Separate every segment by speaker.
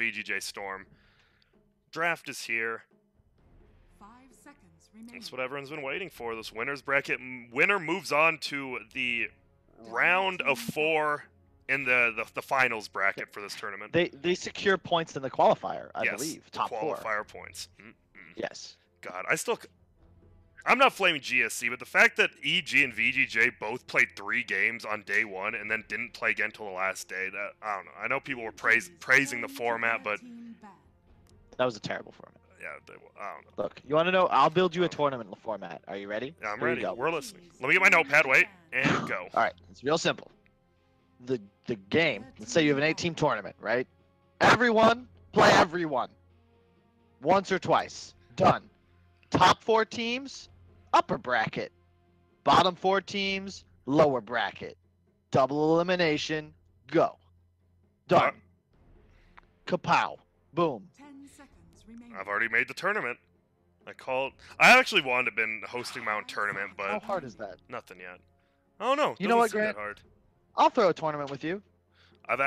Speaker 1: VGJ.Storm. Draft is here.
Speaker 2: 5 seconds remaining.
Speaker 1: That's what everyone's been waiting for. This winner's bracket. Winner moves on to the round of 4 in the finals bracket for this tournament.
Speaker 3: They secure points in the qualifier, I believe. Top
Speaker 1: qualifier
Speaker 3: 4.
Speaker 1: Points.
Speaker 3: Yes.
Speaker 1: God, I'm not flaming GSC, but the fact that EG and VGJ both played 3 games on day 1 and then didn't play again until the last day, that I don't know. I know people were praising the format, but
Speaker 3: that was a terrible format.
Speaker 1: Yeah, I don't know.
Speaker 3: Look, you want to know? I'll build you a tournament format. Are you ready?
Speaker 1: Yeah, I'm
Speaker 3: Here
Speaker 1: ready. We're listening. Let me get my notepad. Wait, and go.
Speaker 3: All right, it's real simple. The game. Let's say you have an 8-team tournament, right? Everyone play everyone. Once or twice. Done. Top 4 teams, upper bracket. Bottom 4 teams, lower bracket. Double elimination. Go. Done. Kapow. Boom.
Speaker 2: 10 seconds remaining.
Speaker 1: I've already made the tournament. I actually wanted to have been hosting my own tournament, but
Speaker 3: How hard is that?
Speaker 1: nothing yet. Oh no,
Speaker 3: You know what,
Speaker 1: doesn't seem that
Speaker 3: Grant?
Speaker 1: hard.
Speaker 3: I'll throw a tournament with you.
Speaker 1: I've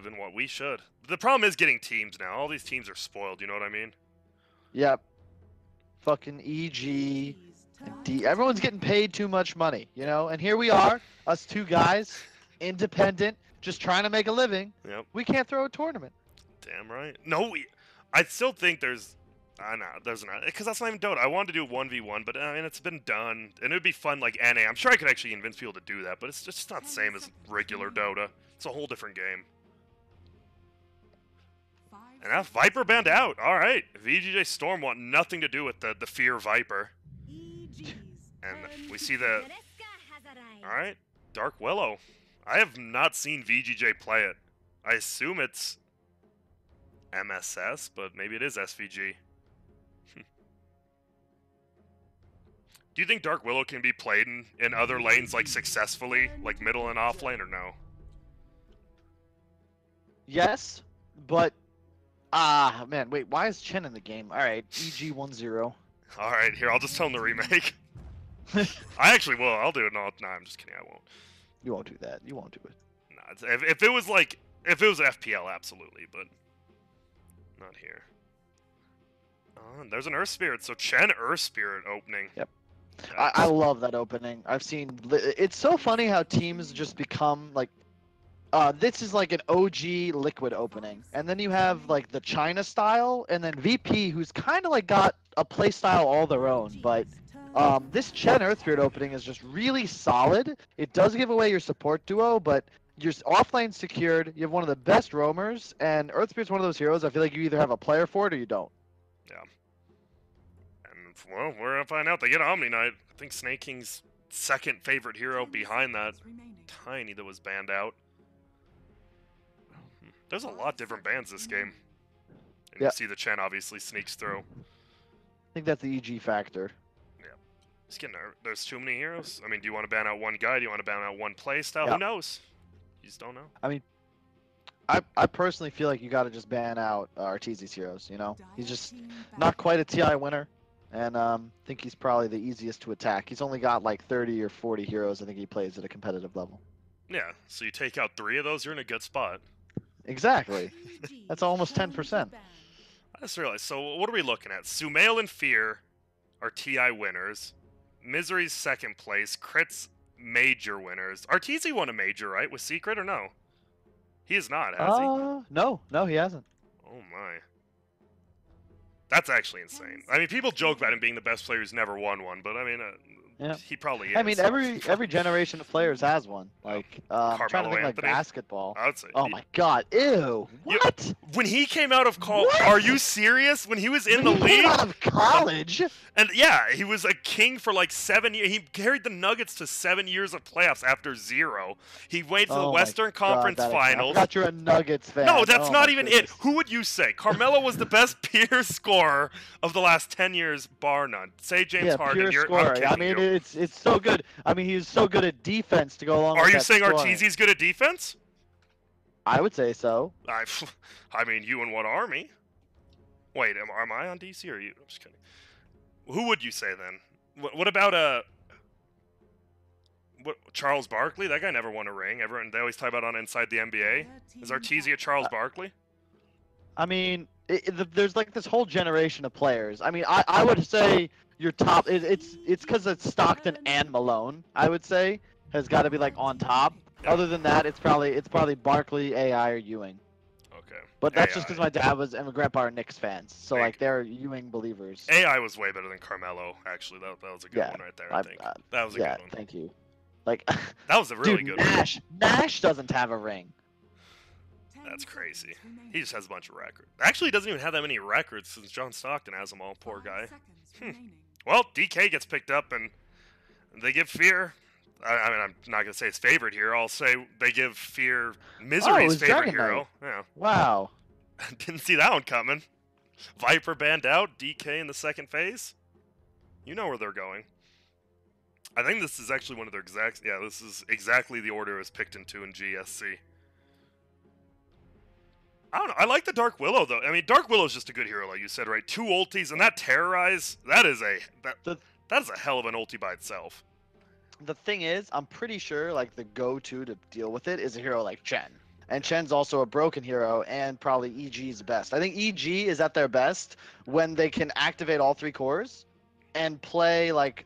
Speaker 1: been what we should. The problem is getting teams now. All these teams are spoiled. You know what I mean?
Speaker 3: Yep. Fucking EG and D. Everyone's getting paid too much money, you know? And here we are, us 2 guys, independent, just trying to make a living.
Speaker 1: Yep.
Speaker 3: We can't throw a tournament.
Speaker 1: Damn right. No, I still think there's not, because that's not even Dota. I wanted to do 1v1, but I mean, it's been done, and it would be fun like NA. I'm sure I could actually convince people to do that, but it's just not the same as regular Dota. It's a whole different game. And now Viper banned out. All right, VGJ.Storm want nothing to do with the Fear Viper. And we see the... All right, Dark Willow. I have not seen VGJ play it. I assume it's MSS, but maybe it is SVG. Do you think Dark Willow can be played in other lanes, like, successfully, like middle and off lane, or no?
Speaker 3: Yes, but... man, wait, why is Chen in the game? Alright, EG 1-0.
Speaker 1: Alright, here, I'll just tell him the remake. I actually will. I'll do it. No, I'm just kidding. I won't.
Speaker 3: You won't do that. You won't do it.
Speaker 1: Nah, if it was FPL, absolutely, but not here. Oh, and there's an Earth Spirit. So Chen Earth Spirit opening.
Speaker 3: Yep. I love that opening. I've seen... It's so funny how teams just become, like... this is like an OG Liquid opening. And then you have, like, the China style, and then VP, who's kind of, like, got a play style all their own. But this Chen Earth Spirit opening is just really solid. It does give away your support duo, but your offlane secured. You have one of the best roamers, and Earth Spirit's one of those heroes I feel like you either have a player for it or you don't.
Speaker 1: Yeah. And, well, we're going to find out. They get Omni Knight. I think Snake King's second favorite hero behind that Tiny that was banned out. There's a lot of different bans this game. And you see the Chen obviously sneaks through.
Speaker 3: I think that's the EG factor.
Speaker 1: Yeah. He's getting there's too many heroes. I mean, do you want to ban out one guy? Do you want to ban out one play style?
Speaker 3: Yeah.
Speaker 1: Who knows? You just don't know.
Speaker 3: I mean, I personally feel like you got to just ban out Arteezy's heroes, you know? He's just not quite a TI winner. And I think he's probably the easiest to attack. He's only got like 30 or 40 heroes I think he plays at a competitive level.
Speaker 1: Yeah, so you take out 3 of those, you're in a good spot.
Speaker 3: Exactly. That's almost 10%.
Speaker 1: I just realized, so what are we looking at? Sumail and Fear are TI winners. Misery's second place. Crit's major winners. Arteezy won a major, right? With Secret or no? He is not, has he?
Speaker 3: No, he hasn't.
Speaker 1: Oh my. That's actually insane. I mean, people joke about him being the best player who's never won one, but I mean, he probably is.
Speaker 3: I mean, every generation of players has one. Like, I'm trying to think like basketball.
Speaker 1: I would say.
Speaker 3: Oh my god, ew! What?
Speaker 1: When he came out of college, are you serious? When he was in the league?
Speaker 3: Out of college?
Speaker 1: And yeah, he was a king for like 7 years. He carried the Nuggets to 7 years of playoffs after 0. He waited to the Western Conference Finals.
Speaker 3: I thought you're a Nuggets fan.
Speaker 1: No, that's not even it. Who would you say? Carmelo was the best pure scorer of the last 10 years, bar none. Say James Harden.
Speaker 3: Pure scorer. I mean, it's so good. I mean, he's so good at defense to go along with that.
Speaker 1: Are you saying Arteezy's good at defense?
Speaker 3: I would say so.
Speaker 1: I mean, you and what army? Wait, am I on DC or are you? I'm just kidding. Who would you say then? What about Charles Barkley? That guy never won a ring. They always talk about on Inside the NBA. Is Arteezy a Charles Barkley?
Speaker 3: I mean, there's like this whole generation of players. I mean, I would say your top. It's because it's Stockton and Malone. I would say has got to be like on top.
Speaker 1: Yeah.
Speaker 3: Other than that, it's probably Barkley, AI, or Ewing.
Speaker 1: Okay.
Speaker 3: But that's just
Speaker 1: AI.
Speaker 3: because my dad and my grandpa are Knicks fans, so
Speaker 1: Big.
Speaker 3: like they're Ewing believers.
Speaker 1: AI was way better than Carmelo. Actually, that was a good
Speaker 3: Yeah,
Speaker 1: one right there. I think that was a
Speaker 3: yeah,
Speaker 1: good one.
Speaker 3: thank you. Like,
Speaker 1: That was a really
Speaker 3: dude,
Speaker 1: good one.
Speaker 3: Nash doesn't have a ring.
Speaker 1: That's crazy. He just has a bunch of records. Actually, he doesn't even have that many records since John Stockton has them all. Poor guy. Well, DK gets picked up, and they give Fear. I mean, I'm not gonna say his favorite hero. I'll say they give Fear Misery's
Speaker 3: it's
Speaker 1: favorite
Speaker 3: Dragon
Speaker 1: hero. Yeah.
Speaker 3: Wow.
Speaker 1: Didn't see that one coming. Viper banned out. DK in the second phase. You know where they're going. I think this is actually one of their exact. Yeah, this is exactly the order it was picked into in GSC. I don't know. I like the Dark Willow though. I mean, Dark Willow's just a good hero, like you said, right? 2 ultis and that Terrorize. That is a hell of an ulti by itself.
Speaker 3: The thing is, I'm pretty sure like the go-to to deal with it is a hero like Chen. And Chen's also a broken hero and probably EG's best. I think EG is at their best when they can activate all 3 cores and play like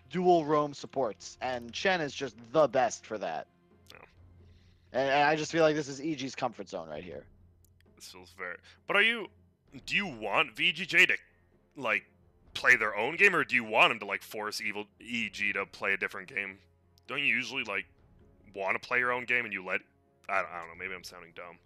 Speaker 3: dual roam supports. And Chen is just the best for that.
Speaker 1: Oh.
Speaker 3: And I just feel like this is EG's comfort zone right here.
Speaker 1: This feels fair. But do you want VGJ to like play their own game, or do you want them to like force evil EG to play a different game? Don't you usually like want to play your own game and you let? I don't know. Maybe I'm sounding dumb.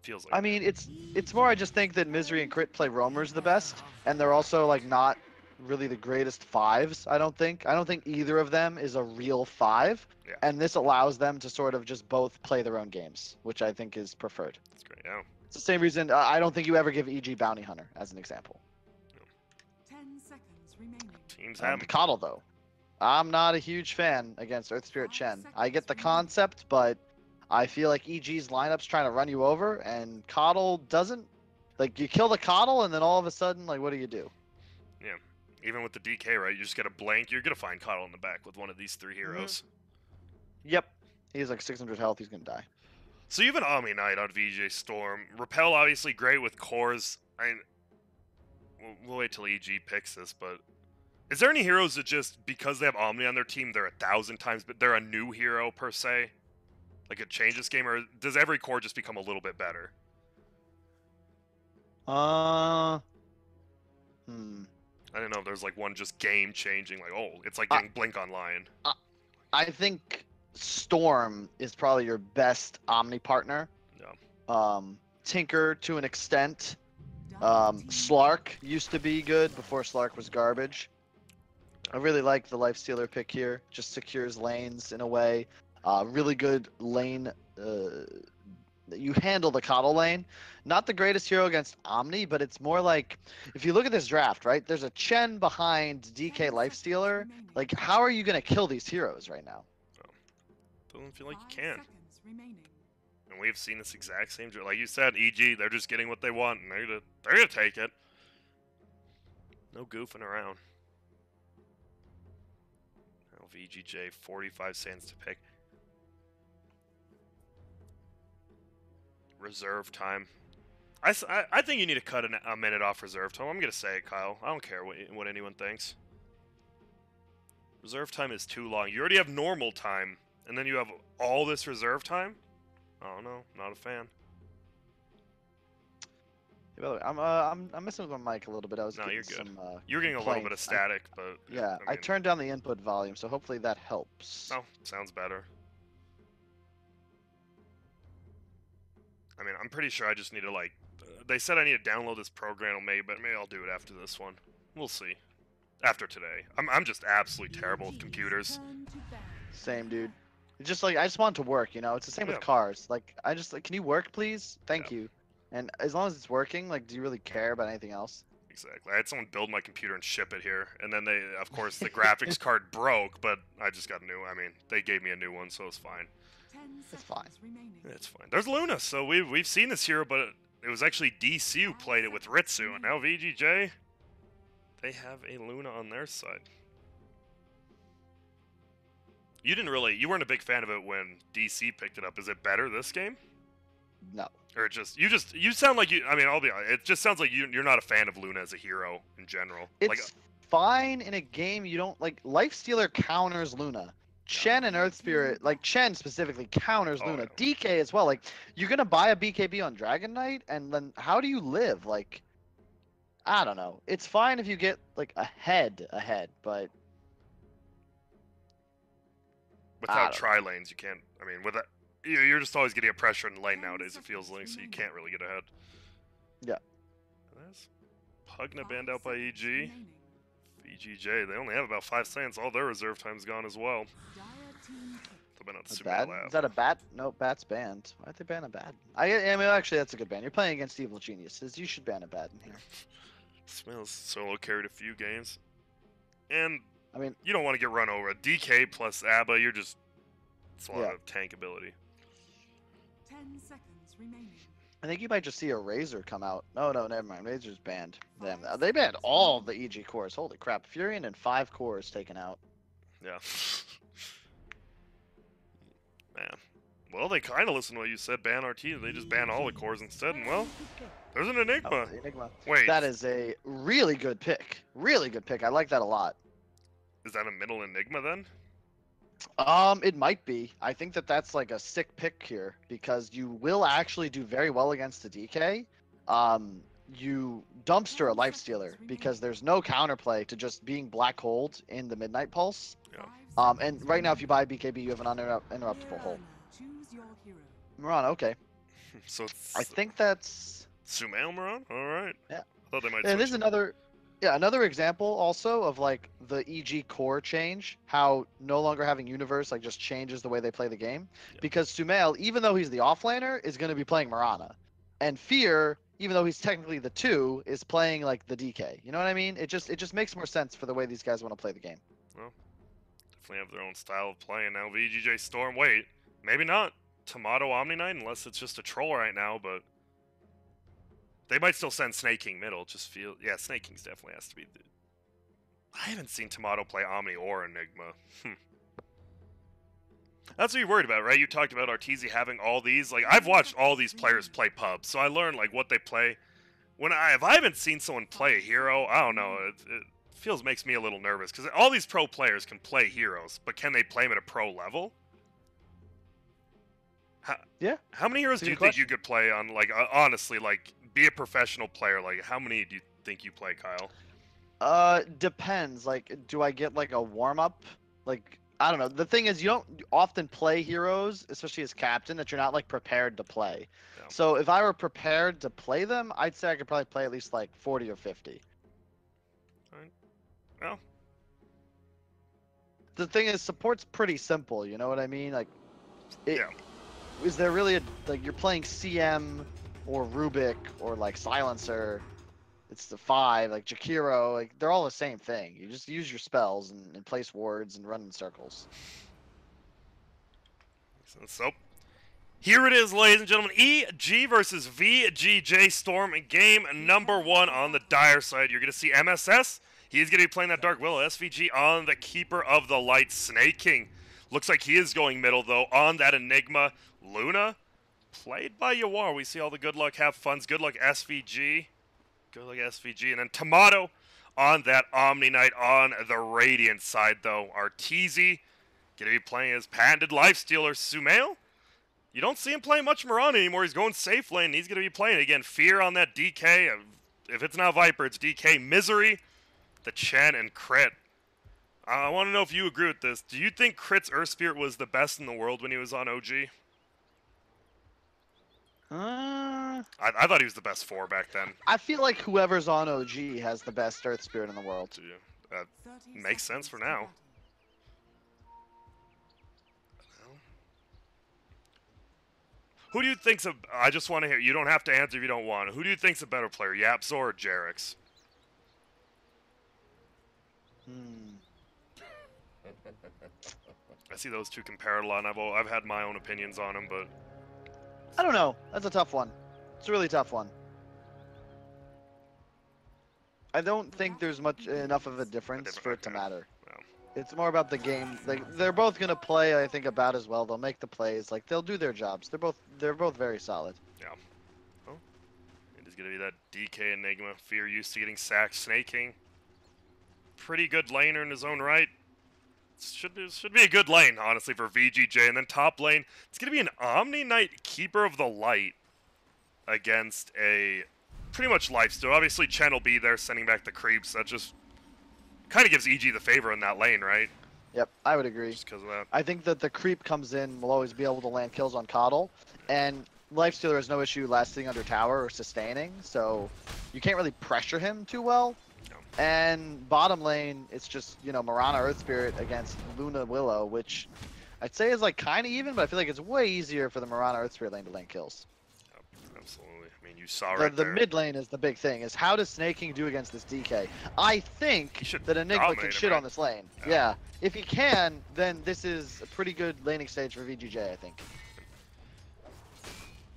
Speaker 1: Feels like.
Speaker 3: I mean, it's more. I just think that Misery and Crit play roamers the best, and they're also like not really the greatest 5s. I don't think either of them is a real 5.
Speaker 1: Yeah.
Speaker 3: And this allows them to sort of just both play their own games, which I think is preferred.
Speaker 1: That's great. Yeah.
Speaker 3: It's the same reason I don't think you ever give EG Bounty Hunter as an example.
Speaker 2: 10 seconds remaining.
Speaker 1: Teams have
Speaker 3: The Coddle though, I'm not a huge fan against Earth Spirit Chen. I get the concept, but I feel like EG's lineup's trying to run you over, and Coddle doesn't. Like, you kill the Coddle, and then all of a sudden, like, what do you do?
Speaker 1: Yeah. Even with the DK, right? You just get a blank. You're gonna find Coddle in the back with one of these 3 heroes.
Speaker 3: Yep. He's like 600 health. He's gonna die.
Speaker 1: So you have an Omni Knight on VGJ.Storm. Repel obviously great with cores. I mean, we'll wait till EG picks this, but is there any heroes that just because they have Omni on their team, they're 1,000 times, but they're a new hero per se? Like it changes game, or does every core just become a little bit better?
Speaker 3: Hmm.
Speaker 1: I don't know if there's like one just game changing, like it's like getting Blink Online.
Speaker 3: I think Storm is probably your best Omni partner.
Speaker 1: Yeah.
Speaker 3: Tinker to an extent. Slark used to be good before Slark was garbage. I really like the Lifestealer pick here. Just secures lanes in a way. Really good lane. You handle the Coddle lane. Not the greatest hero against Omni, but it's more like, if you look at this draft, right? There's a Chen behind DK Lifestealer. Like, how are you going to kill these heroes right now?
Speaker 1: Doesn't feel like you can. And we've seen this exact same, like you said, EG, they're just getting what they want, and they're gonna take it. No goofing around. Now VGJ, 45 sands to pick. Reserve time. I think you need to cut a minute off reserve time. I'm gonna say it, Kyle. I don't care what anyone thinks. Reserve time is too long. You already have normal time, and then you have all this reserve time? Oh no, not a fan.
Speaker 3: Hey, by the way, I'm messing with my mic a little bit. I was
Speaker 1: No, you're good.
Speaker 3: some,
Speaker 1: you're getting a little bit of static, but
Speaker 3: yeah, I
Speaker 1: mean,
Speaker 3: turned down the input volume, so hopefully that helps.
Speaker 1: Oh, sounds better. I mean, I'm pretty sure I just need to like. They said I need to download this program, maybe I'll do it after this one. We'll see. After today, I'm just absolutely terrible with computers.
Speaker 3: Same, dude. It's just like, I just want it to work, you know? It's the same with cars. Like, I just, like, can you work, please? Thank you. And as long as it's working, like, do you really care about anything else?
Speaker 1: Exactly. I had someone build my computer and ship it here, and then they, of course, the graphics card broke, but I just got a new. I mean, they gave me a new one, so it's fine.
Speaker 3: It's fine.
Speaker 1: It's fine. There's Luna, so we've seen this hero, but it was actually DC who played it with Ritsu, and now VGJ, they have a Luna on their side. You weren't a big fan of it when DC picked it up. Is it better this game?
Speaker 3: No.
Speaker 1: Or you sound like you. I mean, I'll be honest. It just sounds like you're not a fan of Luna as a hero in general.
Speaker 3: It's fine in a game. You don't like Lifestealer counters Luna. Chen and Earth Spirit, like Chen specifically, counters Luna.
Speaker 1: Yeah.
Speaker 3: DK as well. Like, you're gonna buy a BKB on Dragon Knight, and then how do you live? Like, I don't know. It's fine if you get like ahead, but
Speaker 1: without tri-lanes, you can't. I mean, with that, you're just always getting a pressure in the lane nowadays. It feels like, so you can't really get ahead.
Speaker 3: Yeah.
Speaker 1: That's Pugna banned out by EG. VGJ, they only have about 5 seconds. All their reserve time's gone as well.
Speaker 3: Is that a bat? No, bat's banned. Why'd they ban a bat? I mean, actually, that's a good ban. You're playing against evil geniuses. You should ban a bat in here.
Speaker 1: Smells solo carried a few games. And,
Speaker 3: I mean,
Speaker 1: you don't want to get run over. DK plus ABBA, you're just... It's a lot of tank ability.
Speaker 2: 10 seconds remaining.
Speaker 3: I think you might just see a Razor come out. Oh, no, never mind. Razor's banned. Damn, they banned all the EG cores. Holy crap. Furion and 5 cores taken out.
Speaker 1: Yeah. Man. Well, they kind of listened to what you said, ban RT. They just ban all the cores instead. And, well, there's an Enigma.
Speaker 3: Oh, the Enigma.
Speaker 1: Wait.
Speaker 3: That is a really good pick. Really good pick. I like that a lot.
Speaker 1: Is that a middle Enigma, then?
Speaker 3: It might be. I think that's like a sick pick here because you will actually do very well against the DK. You dumpster a Lifestealer because there's no counterplay to just being black holed in the Midnight Pulse.
Speaker 1: Yeah.
Speaker 3: And right now if you buy BKB, you have an uninterruptible hold. Moran, okay.
Speaker 1: So
Speaker 3: I think that's
Speaker 1: Sumail Moran? Alright.
Speaker 3: Yeah.
Speaker 1: I thought they might
Speaker 3: And this is another example also of like the EG core change, how no longer having Universe like just changes the way they play the game.
Speaker 1: Yeah.
Speaker 3: Because Sumail, even though he's the offlaner, is going to be playing Mirana. And Fear, even though he's technically the 2, is playing like the DK. You know what I mean? It just makes more sense for the way these guys want to play the game.
Speaker 1: Well, definitely have their own style of playing now. VGJ.Storm, wait, maybe not Tomato Omni Knight unless it's just a troll right now, but they might still send Snake King middle. Just feel, yeah, Snake King's definitely has to be. I haven't seen Tomato play Omni or Enigma. That's what you're worried about, right? You talked about Arteezy having all these. Like, I've watched all these players play pub, so I learned like what they play. If I haven't seen someone play a hero, I don't know. It makes me a little nervous because all these pro players can play heroes, but can they play them at a pro level?
Speaker 3: Yeah.
Speaker 1: How many heroes do you think you could play on? Like, honestly, like, be a professional player. Like, how many do you think you play, Kyle?
Speaker 3: Depends. Like, do I get like a warm up? Like, I don't know. The thing is, you don't often play heroes, especially as captain, that you're not like prepared to play.
Speaker 1: Yeah.
Speaker 3: So if I were prepared to play them, I'd say I could probably play at least like 40 or 50.
Speaker 1: All right. Well,
Speaker 3: the thing is, support's pretty simple. You know what I mean? Like,
Speaker 1: yeah.
Speaker 3: Is there really like you're playing CM or Rubik or like Silencer? It's the 5, like Jakiro, like they're all the same thing. You just use your spells and place wards and run in circles.
Speaker 1: So, here it is, ladies and gentlemen. EG versus VGJ.Storm in game number 1 on the Dire side. You're going to see MSS. He's going to be playing that Dark Willow. SVG on the Keeper of the Light, Snake King. Looks like he is going middle, though, on that Enigma. Luna, played by Yawar. We see all the good luck, have funs. Good luck, SVG. Good luck, SVG. And then Tomato on that Omni Knight on the Radiant side, though. Arteezy going to be playing as patented Lifestealer. Sumail, you don't see him playing much Mirana anymore. He's going safe lane. He's going to be playing again. Fear on that DK. If it's not Viper, it's DK. Misery, the Chen, and Crit. I want to know if you agree with this. Do you think Crit's Earth Spirit was the best in the world when he was on OG? I thought he was the best 4 back then.
Speaker 3: I feel like whoever's on OG has the best Earth Spirit in the world.
Speaker 1: Makes sense for now. Who do you think's I just want to hear. You don't have to answer if you don't want. Who do you think's a better player, Yapzor or Jerix? I see those two compared a lot, and I've had my own opinions on them, but
Speaker 3: I don't know. That's a tough one. It's a really tough one. I don't think there's enough of a difference for it to matter.
Speaker 1: Yeah.
Speaker 3: It's more about the game. Like they're both gonna play, I think, about as well. They'll make the plays. Like they'll do their jobs. They're both very solid.
Speaker 1: Yeah. He's gonna be that DK Enigma. Fear used to getting sacked, snaking. Pretty good laner in his own right. Should be a good lane, honestly, for VGJ. And then top lane, it's gonna be an Omni Knight Keeper of the Light against a pretty much lifesteal. Obviously, Chen will be there, sending back the creeps. That just kind of gives EG the favor in that lane, right?
Speaker 3: Yep, I would agree.
Speaker 1: Just because of that.
Speaker 3: I think that the creep comes in, will always be able to land kills on Coddle, and Lifestealer has no issue lasting under tower or sustaining, so you can't really pressure him too well.
Speaker 1: No.
Speaker 3: And bottom lane, it's just, you know, Mirana Earth Spirit against Luna Willow, which I'd say is like kind of even, but I feel like it's way easier for the Mirana Earth Spirit lane to land kills.
Speaker 1: Yep, absolutely. I mean, you saw right
Speaker 3: The
Speaker 1: there.
Speaker 3: mid lane is the big thing, is how does Snaking do against this DK? I think that Enigma
Speaker 1: dominate
Speaker 3: can
Speaker 1: him,
Speaker 3: shit
Speaker 1: right?
Speaker 3: on this lane.
Speaker 1: Yeah.
Speaker 3: Yeah. If he can, then this is a pretty good laning stage for VGJ, I think.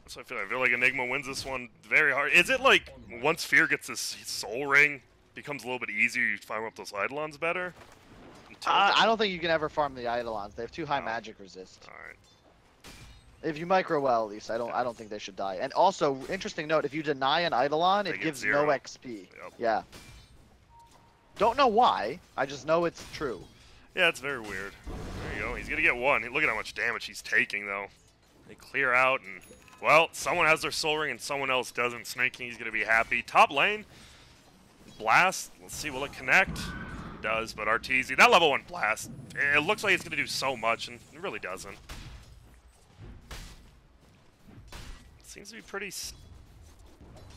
Speaker 1: So I feel like Enigma wins this one very hard. Is it like once Fear gets his soul ring, becomes a little bit easier, you farm up those Eidolons better?
Speaker 3: I don't think you can ever farm the Eidolons. They have too high magic resist.
Speaker 1: Alright.
Speaker 3: If you micro well, at least, I don't think they should die. And also, interesting note, if you deny an Eidolon,
Speaker 1: They
Speaker 3: it
Speaker 1: get
Speaker 3: gives
Speaker 1: 0.
Speaker 3: no XP.
Speaker 1: Yep.
Speaker 3: Yeah. Don't know why. I just know it's true.
Speaker 1: Yeah, it's very weird. There you go. He's gonna get one. Look at how much damage he's taking, though. They clear out, and well, someone has their soul ring and someone else doesn't. Snaking, he's gonna be happy. Top lane, blast. Let's see, will it connect? It does, but Arteezy, that level 1 blast, it looks like it's gonna do so much, and it really doesn't. It seems to be pretty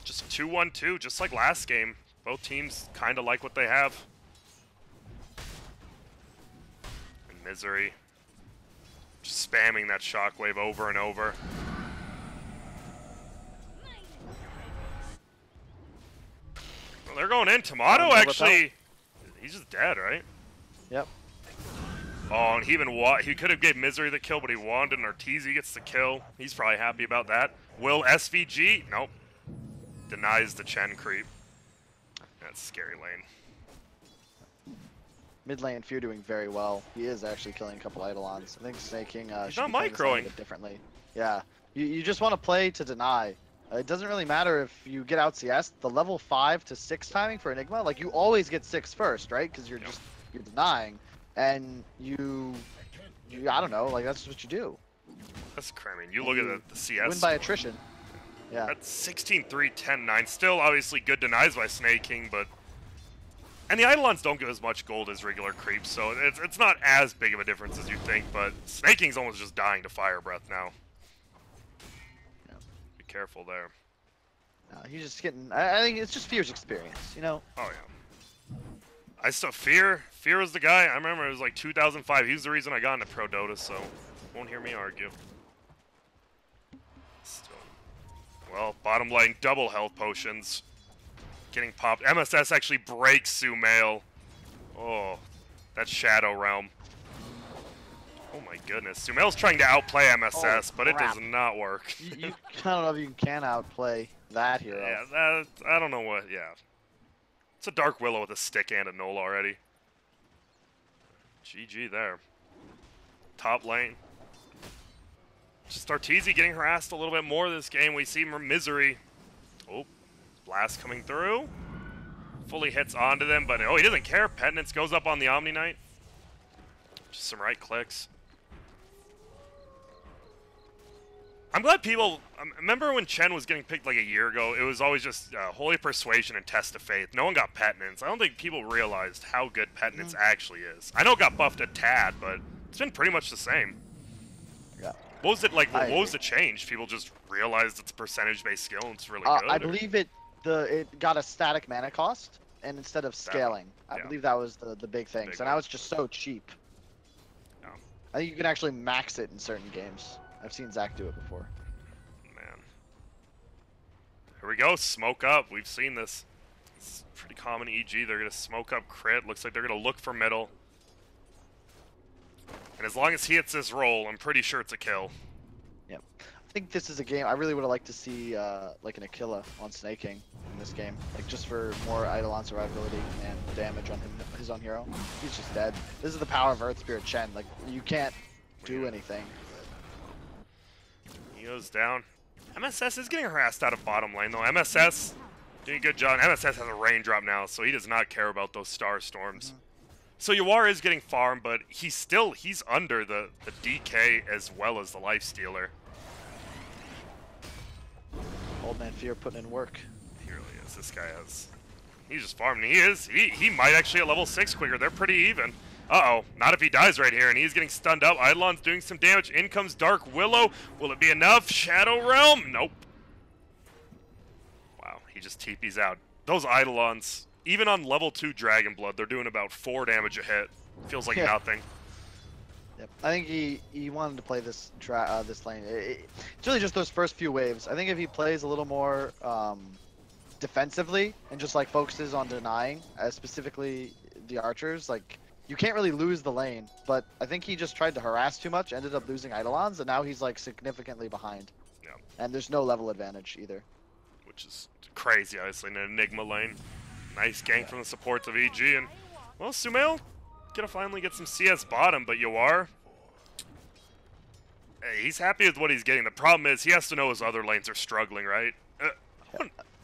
Speaker 1: just 2-1-2, just like last game. Both teams kind of like what they have. And Misery just spamming that shockwave over and over. Well, they're going in. Tomato actually, he's just dead, right?
Speaker 3: Yep.
Speaker 1: Oh, and he could have gave Misery the kill, but he wanted, and Arteezy gets the kill. He's probably happy about that. Will SVG? Nope. Denies the Chen creep. That's a scary lane.
Speaker 3: Mid lane, Fear doing very well. He is actually killing a couple Eidolons. I think Snaking
Speaker 1: He's
Speaker 3: should
Speaker 1: not
Speaker 3: be playing this lane a
Speaker 1: microing.
Speaker 3: bit differently. Yeah. You just want to play to deny. It doesn't really matter if you get out CS. The level 5 to 6 timing for Enigma, like you always get 6 first, right? Because you're denying, and you I don't know, like that's what you do.
Speaker 1: That's crazy. You look at the CS.
Speaker 3: Win by attrition. Yeah.
Speaker 1: That's 16-3, 10-9. Still, obviously, good denies by Snaking, but... And the Eidolons don't give as much gold as regular creeps, so it's not as big of a difference as you think, but Snaking's almost just dying to Fire Breath now.
Speaker 3: Yeah.
Speaker 1: Be careful there.
Speaker 3: He's just getting... I think it's just Fear's experience, you know?
Speaker 1: Oh, yeah. I still... Fear was the guy. I remember it was like 2005. He was the reason I got into Pro Dota, so won't hear me argue. Still. Well, bottom lane, double health potions. Getting popped. MSS actually breaks Sumail. Oh, that Shadow Realm. Oh my goodness. Sumail's trying to outplay MSS, but it does not work.
Speaker 3: I don't know if you can outplay that hero.
Speaker 1: Yeah, I don't know what, yeah. It's a Dark Willow with a stick and a null already. GG there. Top lane. Just Arteezy getting harassed a little bit more this game. We see Misery. Oh, blast coming through. Fully hits onto them, but oh, he doesn't care. Penitence goes up on the Omni Knight. Just some right clicks. I'm glad people... remember when Chen was getting picked like a year ago? It was always just Holy Persuasion and Test of Faith. No one got Penitence. I don't think people realized how good Penitence actually is. I know it got buffed a tad, but it's been pretty much the same.
Speaker 3: Yeah.
Speaker 1: What was it like? What was the change? People just realized it's a percentage-based skill and it's really good?
Speaker 3: I believe it got a static mana cost, and instead of scaling. I believe that was the big thing. So now it's just so cheap.
Speaker 1: Yeah.
Speaker 3: I think you can actually max it in certain games. I've seen Zach do it before.
Speaker 1: Man. Here we go. Smoke up. We've seen this. It's pretty common EG. They're going to smoke up crit. Looks like they're going to look for middle. And as long as he hits this roll, I'm pretty sure it's a kill.
Speaker 3: Yep. I think this is a game I really would have liked to see like an Aquila on Snaking in this game. Like just for more Eidolon survivability and damage on his own hero. He's just dead. This is the power of Earth Spirit Chen. Like you can't do anything.
Speaker 1: He goes down. MSS is getting harassed out of bottom lane, though. MSS doing a good job. MSS has a raindrop now, so he does not care about those star storms. So Yawar is getting farmed, but he's under the DK as well as the lifestealer.
Speaker 3: Old man Fear putting in work.
Speaker 1: He really is. This guy he's just farming. He might actually at level 6 quicker. They're pretty even. Uh-oh, not if he dies right here, and he's getting stunned up. Eidolon's doing some damage. In comes Dark Willow. Will it be enough? Shadow Realm? Nope. Wow, he just TP's out. Those Eidolons, even on level 2 Dragon Blood, they're doing about 4 damage a hit. Feels like nothing.
Speaker 3: Yep. I think he wanted to play this lane. It's really just those first few waves. I think if he plays a little more defensively and just like focuses on denying, specifically the archers, like you can't really lose the lane. But I think he just tried to harass too much, ended up losing Eidolons, and now he's like significantly behind.
Speaker 1: Yeah.
Speaker 3: And there's no level advantage either.
Speaker 1: Which is crazy, obviously, in an Enigma lane. Nice gank from the supports of EG, and well, Sumail gonna finally get some CS bottom, but Yawar, hey, he's happy with what he's getting. The problem is he has to know his other lanes are struggling, right?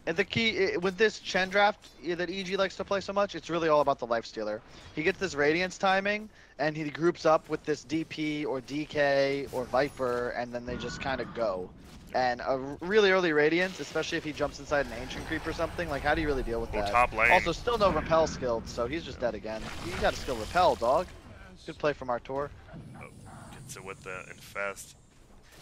Speaker 3: And the key with this Chen draft that EG likes to play so much, it's really all about the lifestealer. He gets this Radiance timing, and he groups up with this DP or DK or Viper, and then they just kind of go. And a really early Radiance, especially if he jumps inside an Ancient Creep or something, like how do you really deal with that?
Speaker 1: Top lane.
Speaker 3: Also, still no Repel skilled, so he's just dead again. You got to skill Repel, dog. Good play from Artur.
Speaker 1: Oh, gets it with the Infest.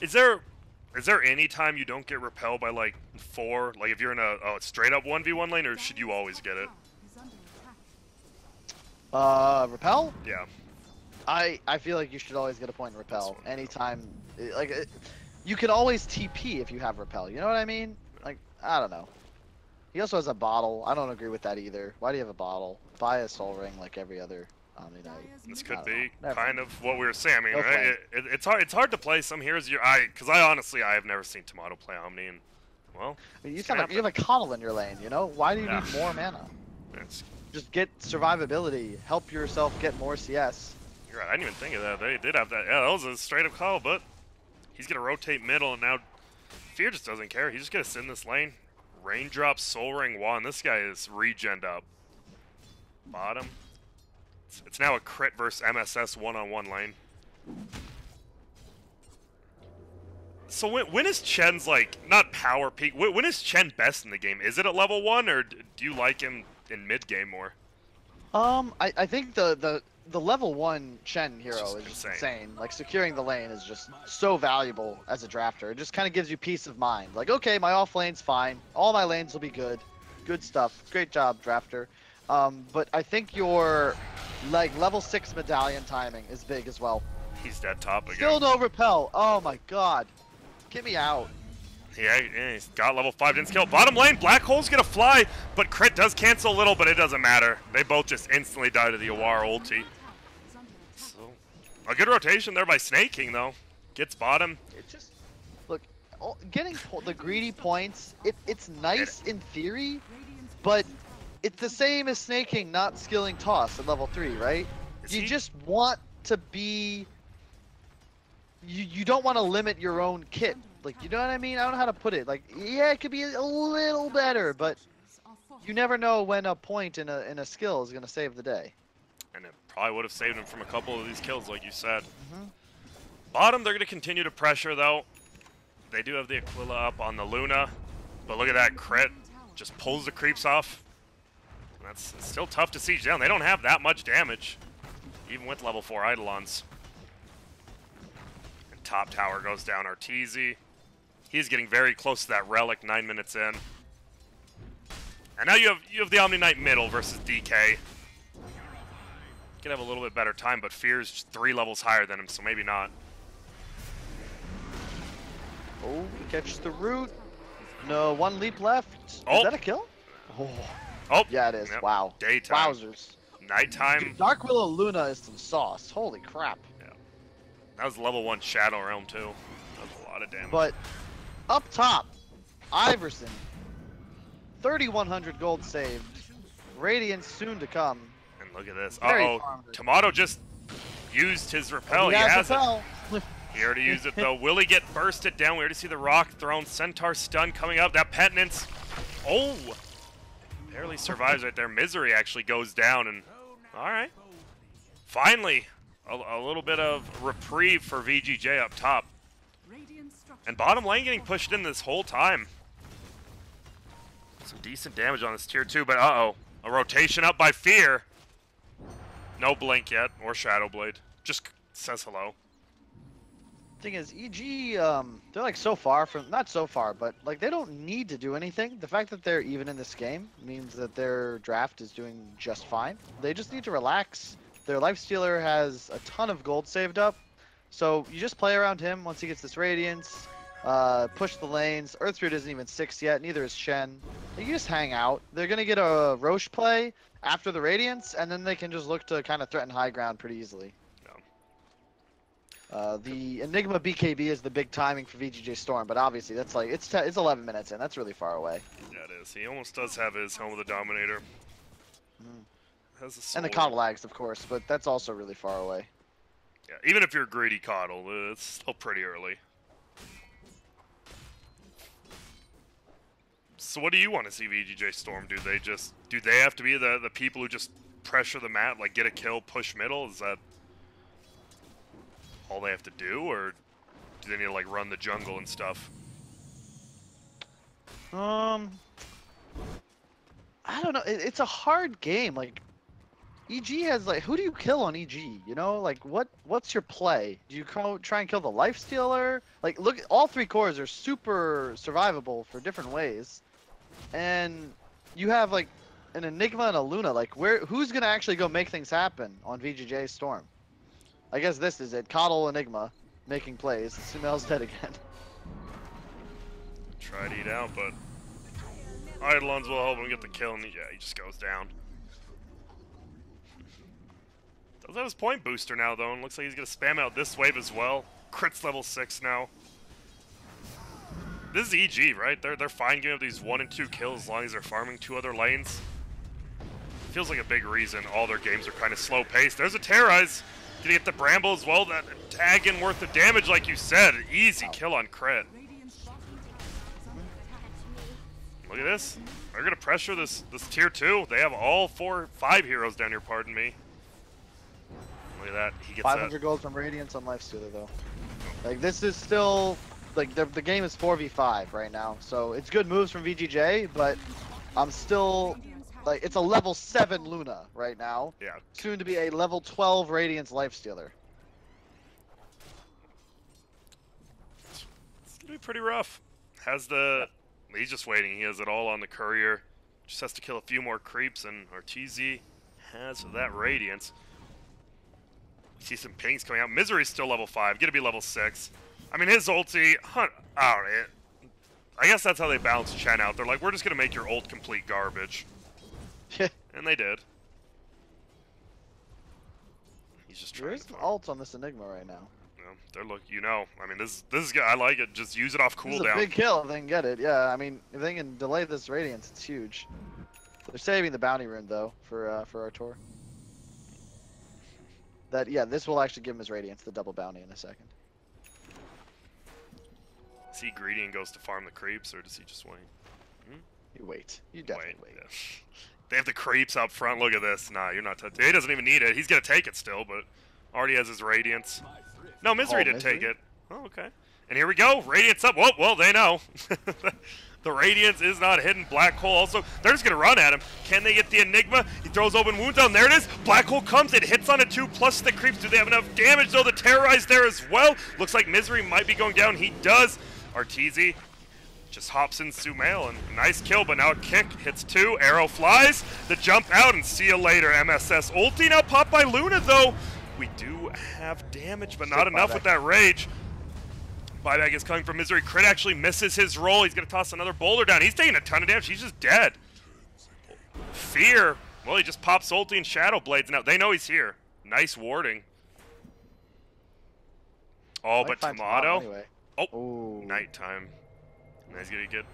Speaker 1: Is there any time you don't get repelled by like 4? Like if you're in a straight up 1v1 lane, or should you always get it?
Speaker 3: Repel?
Speaker 1: Yeah.
Speaker 3: I feel like you should always get a point in Repel. Anytime, like, you can always TP if you have Repel. You know what I mean? Like, I don't know. He also has a bottle. I don't agree with that either. Why do you have a bottle? Buy a Soul Ring like every other Omni Knight.
Speaker 1: This could be kind of what we were saying. I mean,
Speaker 3: Okay.
Speaker 1: right? It's hard to play some heroes. Because I honestly have never seen Tomato play Omni, and well,
Speaker 3: I mean, you sound like you have a Connell in your lane. You know? Why do you need more mana? Just get survivability. Help yourself get more CS.
Speaker 1: You're right. I didn't even think of that. They did have that. Yeah, that was a straight up call, but he's gonna rotate middle, and now Fear just doesn't care. He's just gonna sit in this lane. Raindrop, Soul Ring, Wand. This guy is regened up. Bottom. It's now a crit versus MSS one-on-one lane. So when is Chen's like not power peak? When is Chen best in the game? Is it at level 1, or do you like him in mid game more?
Speaker 3: I think the level 1 Chen hero is just
Speaker 1: insane.
Speaker 3: insane. Like securing the lane is just so valuable as a drafter. It just kind of gives you peace of mind. Like, okay, my off lane's fine. All my lanes will be good. Good stuff. Great job, drafter. But I think your like level 6 medallion timing is big as well.
Speaker 1: He's dead top again.
Speaker 3: Still no repel. Oh my god. Get me out.
Speaker 1: Yeah, he's got level 5, didn't skill. Bottom lane, Black Hole's gonna fly, but crit does cancel a little, but it doesn't matter. They both just instantly die to the Yawar ulti. So, a good rotation there by Snake King, though. Gets bottom.
Speaker 3: It just, look, getting the greedy points, it's nice in theory, but it's the same as Snake King not skilling toss at level 3, right? You just want to be... You don't want to limit your own kit. Like, you know what I mean? I don't know how to put it. Like, yeah, it could be a little better, but you never know when a point in a skill is going to save the day.
Speaker 1: And it probably would have saved him from a couple of these kills, like you said. Bottom, they're going to continue to pressure, though. They do have the Aquila up on the Luna, but look at that crit. Just pulls the creeps off. That's still tough to siege down. They don't have that much damage, even with level 4 Eidolons. And top tower goes down Arteezy. He's getting very close to that relic 9 minutes in. And now you have the Omni Knight middle versus DK. Could have a little bit better time, but Fear's 3 levels higher than him, so maybe not.
Speaker 3: Oh, he catches the root. No, 1 leap left.
Speaker 1: Oh.
Speaker 3: Is that a kill?
Speaker 1: Oh,
Speaker 3: yeah, it is.
Speaker 1: yep.
Speaker 3: Wow.
Speaker 1: Daytime.
Speaker 3: Wowzers.
Speaker 1: Nighttime.
Speaker 3: Dark Willow Luna is some sauce. Holy crap.
Speaker 1: Yeah. That was level 1 Shadow Realm, too. That was a lot of damage.
Speaker 3: But up top, Iverson, 3,100 gold saved. Radiance soon to come.
Speaker 1: And look at this.
Speaker 3: Very
Speaker 1: Uh-oh. Tomato just used his repel.
Speaker 3: He has repel.
Speaker 1: He already used it, though. Will he get bursted down? We already see the rock thrown. Centaur stun coming up. That Penitence. Oh! Barely survives right there. Misery actually goes down. And all right. Finally, a little bit of reprieve for VGJ up top. And bottom lane getting pushed in this whole time. Some decent damage on this tier 2, but uh-oh. A rotation up by Fear. No blink yet, or Shadow Blade. Just says hello.
Speaker 3: Thing is, EG, they're like so far from, not so far, but like they don't need to do anything. The fact that they're even in this game means that their draft is doing just fine. They just need to relax. Their Lifestealer has a ton of gold saved up, so you just play around him once he gets this Radiance, push the lanes. Earthroot isn't even 6 yet, neither is Shen. You just hang out. They're gonna get a Roche play after the Radiance, and then they can just look to kind of threaten high ground pretty easily. The Enigma BKB is the big timing for VGJ.Storm, but obviously that's like it's 11 minutes in. That's really far away.
Speaker 1: Yeah, it is. He almost does have his Helm of the Dominator. Has a
Speaker 3: and the Coddle lags, of course, but that's also really far away.
Speaker 1: Yeah, even if you're greedy Coddle, it's still pretty early. So what do you want to see VGJ.Storm do? Do they have to be the people who just pressure the map, like get a kill, push middle? Is that all they have to do, or do they need to like run the jungle and stuff?
Speaker 3: I don't know. It's a hard game. Like EG has like, who do you kill on EG? You know, like what's your play? Do you try and kill the Lifestealer? Like look, all 3 cores are super survivable for different ways, and you have like an Enigma and a Luna. Like who's gonna actually go make things happen on VGJ.Storm? I guess this is it. Coddle Enigma making plays. Sumel's dead again.
Speaker 1: Try to eat out, but Eidolons will help him get the kill, and yeah, he just goes down. Does have his point booster now, though, and looks like he's going to spam out this wave as well. Crit's level 6 now. This is EG, right? They're fine giving up these 1 and 2 kills as long as they're farming 2 other lanes. Feels like a big reason all their games are kind of slow-paced. There's a Terrorize. Gonna get the Bramble as well. That tag in worth of damage, like you said. Easy kill on Crit. Look at this. They're gonna pressure this tier 2. They have all 5 heroes down here, pardon me. Look at that. He gets
Speaker 3: 500 gold from Radiance on Lifestealer though. Like this is still like the game is 4v5 right now. So it's good moves from VGJ, but I'm still like it's a level 7 Luna right now.
Speaker 1: Yeah.
Speaker 3: Soon to be a level 12 Radiance Lifestealer.
Speaker 1: It's gonna be pretty rough. He's just waiting. He has it all on the courier. Just has to kill a few more creeps, and Arteezy has that Radiance. We see some pings coming out. Misery's still level 5. Gonna be level 6. I mean, his ulti, I guess that's how they balance Chen out. They're like, we're just gonna make your ult complete garbage. And they did. He's just trying to
Speaker 3: ult on this Enigma right now.
Speaker 1: They're I mean, this is good. I like it. Just use it off cooldown.
Speaker 3: This is a big kill if they can get it. Yeah, I mean, if they can delay this Radiance, it's huge. They're saving the bounty rune though for our tour. This will actually give him his Radiance, the double bounty in a second.
Speaker 1: Is he greedy and goes to farm the creeps, or does he just wait?
Speaker 3: You wait. You definitely wait.
Speaker 1: Yeah. They have the creeps up front. Look at this. Nah, you're not touching. He doesn't even need it. He's gonna take it still, but already has his Radiance. No, Misery didn't take it. Oh, okay. And here we go. Radiance up. Whoa, well, they know. The Radiance is not hidden. Black Hole also. They're just going to run at him. Can they get the Enigma? He throws open wounds down. There it is. Black Hole comes. It hits on a 2 plus the creeps. Do they have enough damage, though? The Terrorize there as well. Looks like Misery might be going down. He does. Arteezy just hops in Sumail, and a nice kill, but now a kick. Hits 2. Arrow flies. The jump out, and see you later. MSS ulti now popped by Luna, though. We do have damage, but not enough with that Rage. Buyback is coming from Misery. Crit actually misses his roll. He's going to toss another boulder down. He's taking a ton of damage. He's just dead. Fear. Well, he just pops ulti and Shadow Blades. Now they know he's here. Nice warding. Oh, but Tomato.
Speaker 3: Anyway.
Speaker 1: Oh, ooh. Nighttime. And he's going to get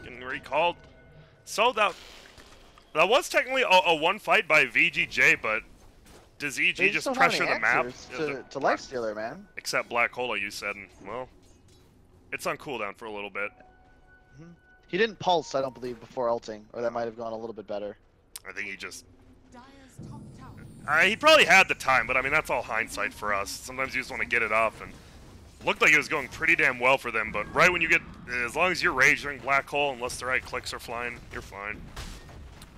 Speaker 1: getting recalled. So that was technically a one fight by VGJ, but does EG
Speaker 3: They
Speaker 1: just
Speaker 3: don't have
Speaker 1: pressure
Speaker 3: any
Speaker 1: the map?
Speaker 3: answers
Speaker 1: Yeah,
Speaker 3: to Lifestealer, man.
Speaker 1: Except Black Hole, you said, and, well, it's on cooldown for a little bit.
Speaker 3: He didn't pulse, I don't believe, before ulting, or that might have gone a little bit better.
Speaker 1: I think he just...
Speaker 2: Dire's top tower.
Speaker 1: he probably had the time, but I mean, that's all hindsight for us. Sometimes you just want to get it off, and looked like it was going pretty damn well for them, but right when you get... As long as you're raging Black Hole, unless the right clicks are flying, you're fine.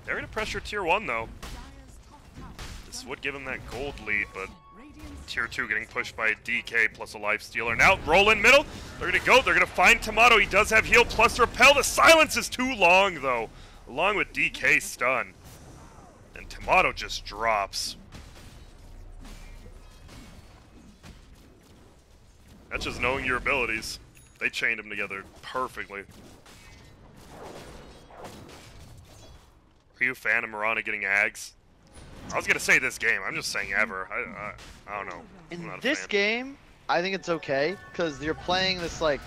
Speaker 1: They're going to pressure Tier 1, though.
Speaker 2: Dire's top tower.
Speaker 1: This would give him that gold lead, but
Speaker 2: Radiant's
Speaker 1: Tier 2 getting pushed by DK plus a Lifestealer. Now, roll in middle. They're going to go. They're going to find Tomato. He does have heal plus repel. The silence is too long, though, along with DK stun. And Tomato just drops. That's just knowing your abilities. They chained him together perfectly. Are you a fan of Mirana getting Ags? I was gonna say this game. I'm just saying ever. I don't know. I'm
Speaker 3: In
Speaker 1: not a
Speaker 3: this
Speaker 1: fan.
Speaker 3: game, I think it's okay, because you're playing this, like,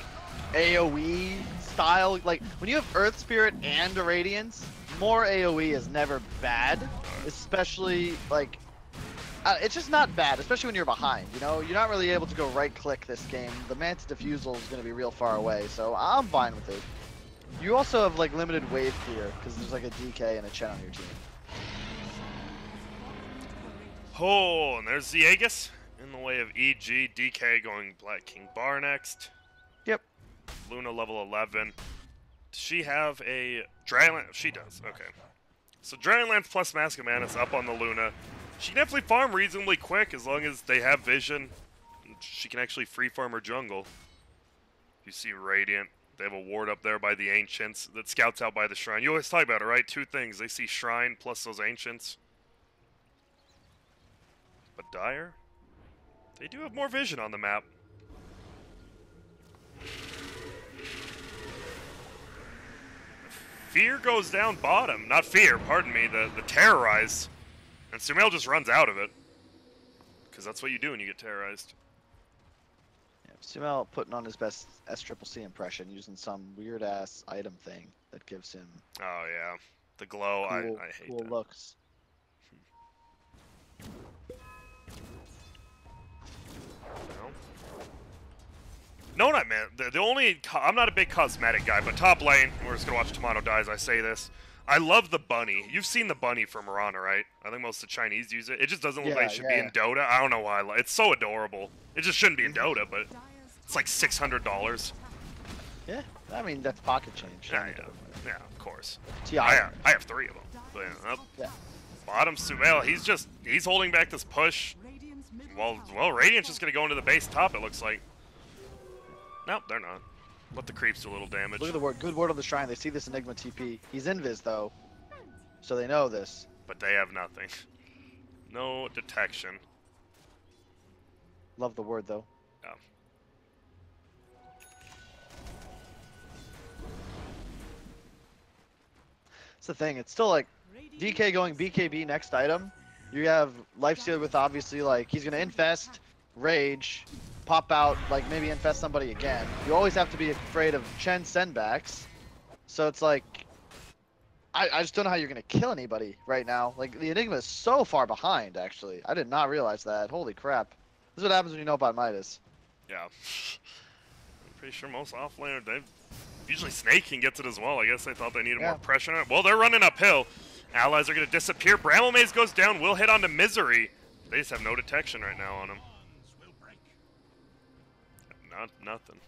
Speaker 3: AoE style. Like, when you have Earth Spirit and a Radiance, more AoE is never bad. Especially, like, it's just not bad, especially when you're behind, you know? You're not really able to go right-click this game. The Manta Diffusal is going to be real far away, so I'm fine with it. You also have, like, limited wave clear, because there's, like, a DK and a Chen on your team.
Speaker 1: Oh, and there's the Aegis in the way of EG. DK going Black King Bar next.
Speaker 3: Yep.
Speaker 1: Luna level 11. Does she have a Dragonlance? She does. Okay. So Dragonlance plus Mask of Mana is up on the Luna. She can definitely farm reasonably quick as long as they have vision. She can actually free farm her jungle. You see Radiant. They have a ward up there by the Ancients that scouts out by the Shrine. You always talk about it, right? Two things. They see Shrine plus those Ancients. But Dire, they do have more vision on the map. Fear goes down bottom. Not Fear, pardon me, the Terrorize. And Sumail just runs out of it. Because that's what you do when you get terrorized.
Speaker 3: Yeah, Sumail putting on his best SCCC impression using some weird-ass item thing that gives him
Speaker 1: Oh, yeah. The glow,
Speaker 3: cool,
Speaker 1: I hate
Speaker 3: cool
Speaker 1: that.
Speaker 3: looks.
Speaker 1: No, what I meant. The only... I'm not a big cosmetic guy, but top lane, we're just going to watch Tomato die as I say this. I love the bunny. You've seen the bunny from Mirana, right? I think most of the Chinese use it. It just doesn't look like it should be in Dota. I don't know why. It's so adorable. It just shouldn't be in Dota, but it's like $600.
Speaker 3: Yeah, I mean, that's pocket change.
Speaker 1: Yeah, yeah, of course.
Speaker 3: TI.
Speaker 1: I have 3 of them. But,
Speaker 3: Yeah.
Speaker 1: bottom Sumail, he's holding back this push.
Speaker 2: Radiant's middle tower.
Speaker 1: Well, Radiant's just going to go into the base top, it looks like. Nope, they're not. Let the creeps do a little damage.
Speaker 3: Look at the word. Good word on the Shrine. They see this Enigma TP. He's invis, though. So they know this.
Speaker 1: But they have nothing. No detection.
Speaker 3: Love the word, though.
Speaker 1: Yeah.
Speaker 3: It's the thing. It's still like DK going BKB next item. You have Lifestealer with obviously, like, he's going to infest, rage, pop out, like, maybe infest somebody again. You always have to be afraid of Chen sendbacks. So it's like, I just don't know how you're going to kill anybody right now. Like, the Enigma is so far behind, actually. I did not realize that. Holy crap. This is what happens when you know about Midas.
Speaker 1: Yeah. I'm pretty sure most offlaner, they've... Usually Snake gets it as well. I guess they thought they needed more pressure on it. Well, they're running uphill. Allies are going to disappear. Bramble Maze goes down. Will hit onto Misery. They just have no detection right now on him. Nothing.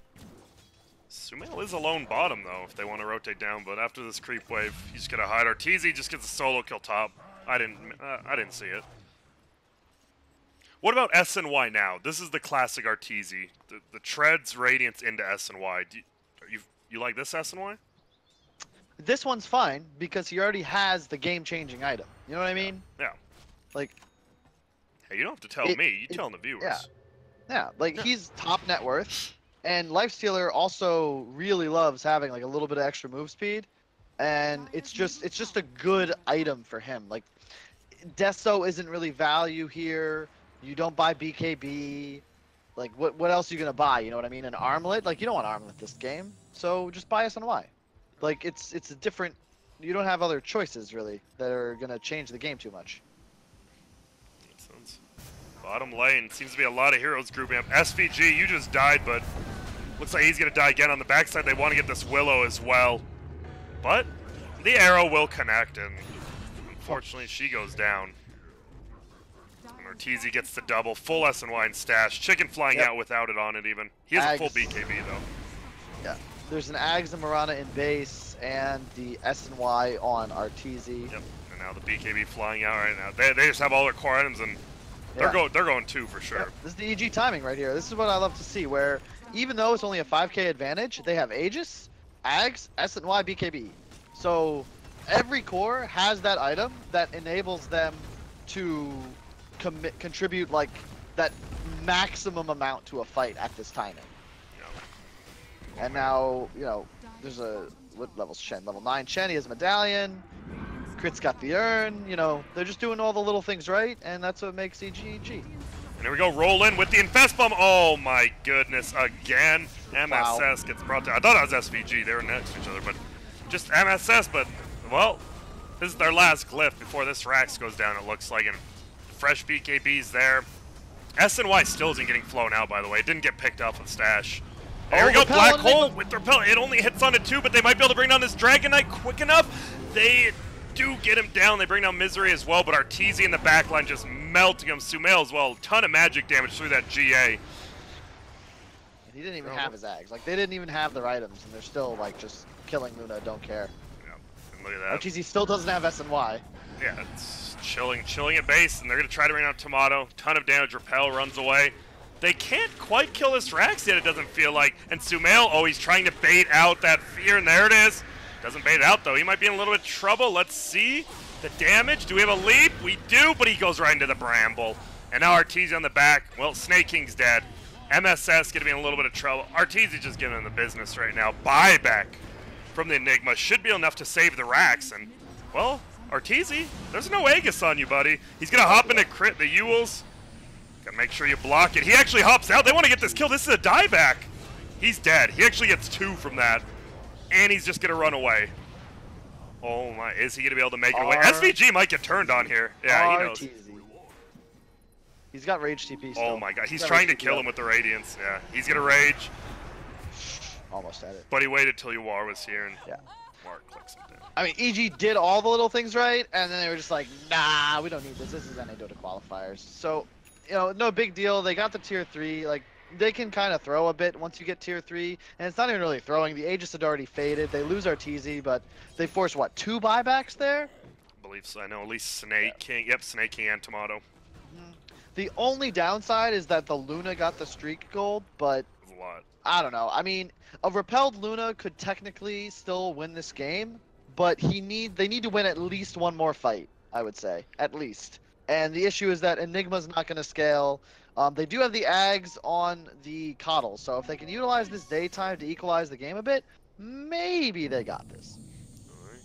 Speaker 1: Sumail is alone bottom, though, if they want to rotate down. But after this creep wave, he's just going to hide. Arteezy just gets a solo kill top. I didn't see it. What about S and Y now? This is the classic Arteezy. The treads Radiance into S and Y. You like this S and Y?
Speaker 3: This one's fine because he already has the game-changing item. You know what I mean?
Speaker 1: Yeah.
Speaker 3: Like,
Speaker 1: hey, you don't have to tell me. You telling the viewers.
Speaker 3: Yeah. Yeah, like he's top net worth, and Lifestealer also really loves having like a little bit of extra move speed, and it's just a good item for him. Like, Deso isn't really value here. You don't buy BKB. Like, what else are you gonna buy? You know what I mean? An armlet? Like, you don't want armlet this game, so just buy SNY. Like, it's a different. You don't have other choices really that are gonna change the game too much.
Speaker 1: Makes sense. Bottom lane seems to be a lot of heroes grouping up. SVG, you just died, but looks like he's gonna die again on the backside. They want to get this Willow as well, but the arrow will connect, and unfortunately she goes down. And Ortiz gets the double, full S&Y and stash. Chicken flying out without it on it even. He has a full BKB though.
Speaker 3: Yeah, there's an Ags and Mirana in base, and the S&Y on Arteezy.
Speaker 1: Yep, and now the BKB flying out right now. They just have all their core items, and they're going 2 for sure.
Speaker 3: Yeah, this is the EG timing right here. This is what I love to see, where even though it's only a 5k advantage, they have Aegis, Ags, S&Y, BKB. So every core has that item that enables them to contribute like that maximum amount to a fight at this timing. And now, you know, there's a, what level's Shen? Level 9 Shen, he has a medallion. Crit's got the urn, you know, they're just doing all the little things right, and that's what makes EG.
Speaker 1: And here we go, roll in with the Infest Bomb. Oh my goodness, again. MSS gets brought down. I thought it was SVG, they were next to each other, but just MSS, but, well, this is their last glyph before this Rax goes down, it looks like, and fresh BKBs there. S&Y still isn't getting flown out, by the way. It didn't get picked up with Stash. There we go, Black Hole with the repel. It only hits on it 2, but they might be able to bring down this Dragon Knight quick enough. They do get him down. They bring down Misery as well, but Arteezy in the backline just melting him. Sumail as well. Ton of magic damage through that GA.
Speaker 3: He didn't even have his Ags. Like, they didn't even have their items, and they're still, like, just killing Luna, don't care.
Speaker 1: Yeah, and look at that.
Speaker 3: Arteezy still doesn't have S&Y.
Speaker 1: Yeah, it's chilling at base, and they're going to try to bring down Tomato. Ton of damage. Repel runs away. They can't quite kill this Rax yet, it doesn't feel like. And Sumail, oh, he's trying to bait out that fear, and there it is. Doesn't bait it out, though. He might be in a little bit of trouble. Let's see the damage. Do we have a leap? We do, but he goes right into the Bramble. And now Arteezy on the back. Well, Snake King's dead. MSS going to be in a little bit of trouble. Arteezy just giving him the business right now. Buyback from the Enigma should be enough to save the Rax. And, well, Arteezy, there's no Aegis on you, buddy. He's going to hop into crit the Ewells. Gotta make sure you block it. He actually hops out. They want to get this kill. This is a dieback. He's dead. He actually gets 2 from that. And he's just gonna run away. Oh my, is he gonna be able to make it away? SVG might get turned on here. Yeah, he knows.
Speaker 3: He's got rage TP still.
Speaker 1: Oh my god, he's trying to kill him with the Radiance. Yeah, he's gonna rage.
Speaker 3: Almost at it.
Speaker 1: But he waited till War was here, and
Speaker 3: yeah.
Speaker 1: War clicks him down.
Speaker 3: I mean, EG did all the little things right, and then they were just like, nah, we don't need this. This is MDL qualifiers. So, you know, no big deal. They got the tier 3. Like, they can kind of throw a bit once you get tier 3, and it's not even really throwing. The Aegis had already faded. They lose Arteezy, but they force what, 2 buybacks there?
Speaker 1: I believe so. I know at least Snake King. Yep, Snake King and Tomato.
Speaker 3: The only downside is that the Luna got the streak gold, but
Speaker 1: a lot.
Speaker 3: I don't know. I mean, a repelled Luna could technically still win this game, but they need to win at least one more fight, I would say, at least. And the issue is that Enigma's not going to scale. They do have the Ags on the Coddle, so if they can utilize this daytime to equalize the game a bit, maybe they got this.
Speaker 1: Alright.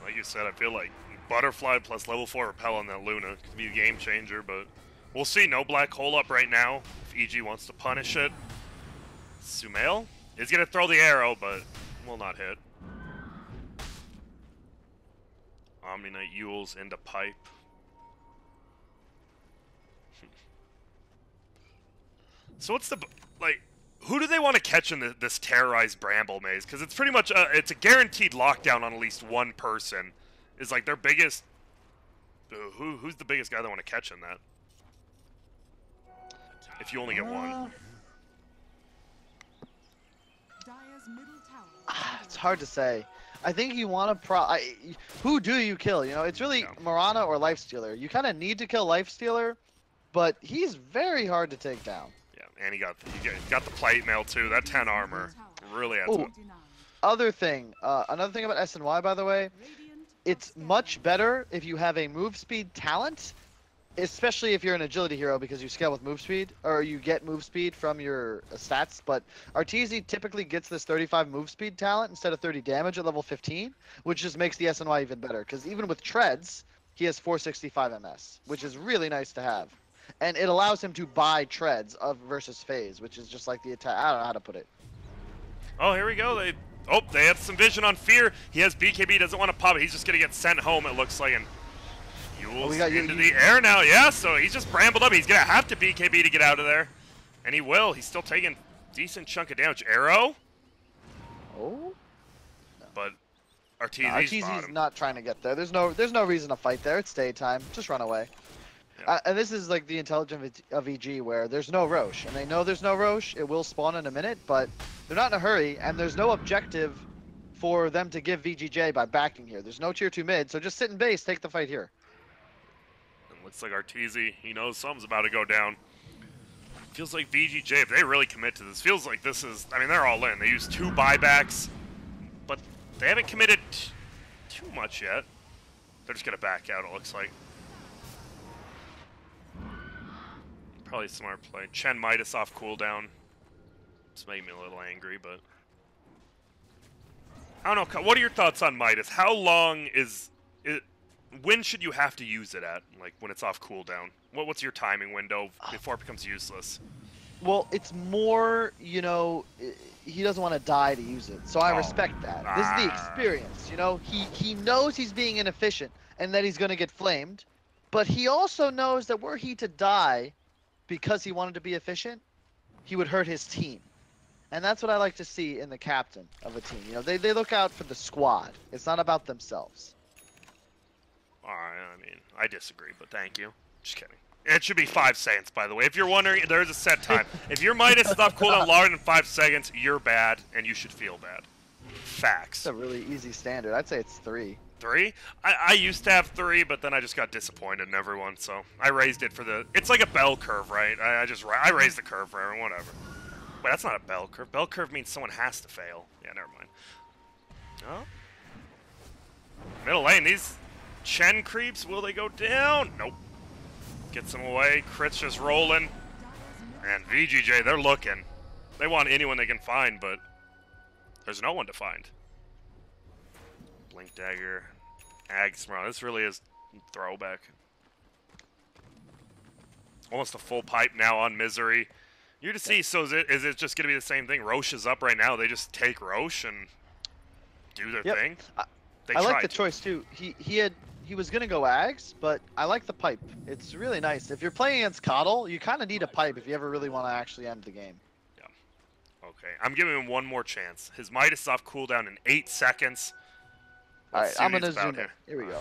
Speaker 1: Like you said, I feel like Butterfly plus level 4 Repel on that Luna could be a game changer, but we'll see. No Black Hole up right now if EG wants to punish it. Sumail is going to throw the arrow, but will not hit. Omni Knight Ewells into Pipe. So what's the, like, who do they want to catch in this terrorized Bramble maze? Because it's pretty much, it's a guaranteed lockdown on at least one person. Is like their biggest, who's the biggest guy they want to catch in that? If you only get one.
Speaker 3: It's hard to say. I think you want to who do you kill? You know, it's really Mirana or Lifestealer. You kind of need to kill Lifestealer, but he's very hard to take down.
Speaker 1: Yeah, and he got the plate mail too. That 10 armor really adds up.
Speaker 3: Another thing about S&Y, by the way, it's much better if you have a move speed talent, especially if you're an agility hero because you scale with move speed, or you get move speed from your stats. But Arteezy typically gets this 35 move speed talent instead of 30 damage at level 15, which just makes the S&Y even better. Because even with treads, he has 465 MS, which is really nice to have. And it allows him to buy treads versus phase, which is just like the attack. I don't know how to put it.
Speaker 1: Oh, here we go. They have some vision on Fear. He has BKB, doesn't want to pop it. He's just going to get sent home, it looks like. And Yule's into the air now, yeah, so he's just brambled up. He's going to have to BKB to get out of there. And he will. He's still taking a decent chunk of damage. Arrow?
Speaker 3: Oh?
Speaker 1: But Arteezy's
Speaker 3: not trying to get there. There's no reason to fight there. It's daytime. Just run away. Yeah. And this is like the intelligence of EG where there's no Roche. And they know there's no Roche. It will spawn in a minute, but they're not in a hurry. And there's no objective for them to give VGJ by backing here. There's no tier 2 mid, so just sit in base, take the fight here.
Speaker 1: It looks like Arteezy, he knows something's about to go down. Feels like VGJ, if they really commit to this, feels like this is, I mean, they're all in. They used 2 buybacks, but they haven't committed too much yet. They're just going to back out, it looks like. Probably a smart play. Chen Midas off cooldown. It's making me a little angry, but... I don't know, what are your thoughts on Midas? How long is it... When should you have to use it at, like, when it's off cooldown? What's your timing window before it becomes useless?
Speaker 3: Well, it's more, you know, he doesn't want to die to use it, so I respect that. This is the experience, you know? He knows he's being inefficient and that he's going to get flamed, but he also knows that were he to die because he wanted to be efficient, he would hurt his team. And that's what I like to see in the captain of a team. You know, they look out for the squad. It's not about themselves.
Speaker 1: Alright, I mean, I disagree, but thank you. Just kidding. It should be 5 seconds, by the way. If you're wondering, there is a set time. If your Midas is off cooldown longer than 5 seconds, you're bad, and you should feel bad. Facts.
Speaker 3: It's a really easy standard. I'd say it's 3.
Speaker 1: 3? I used to have 3, but then I just got disappointed in everyone, so I raised it for the... It's like a bell curve, right? I raised the curve for everyone, whatever. Wait, that's not a bell curve. Bell curve means someone has to fail. Yeah, never mind. Oh. Middle lane, these Chen creeps, will they go down? Nope. Gets them away. Crit's just rolling. And VGJ, they're looking. They want anyone they can find, but there's no one to find. Blink Dagger. Ags. This really is throwback. Almost a full pipe now on Misery. You're to see, so is it just going to be the same thing? Roche is up right now. They just take Roche and do their thing?
Speaker 3: I like the choice, too. He was going to go Ags, but I like the pipe. It's really nice. If you're playing against Coddle, you kind of need a pipe if you ever really want to actually end the game.
Speaker 1: Yeah. Okay, I'm giving him one more chance. His Midas off cooldown in 8 seconds.
Speaker 3: Alright, I'm going to zoom in. Here we go.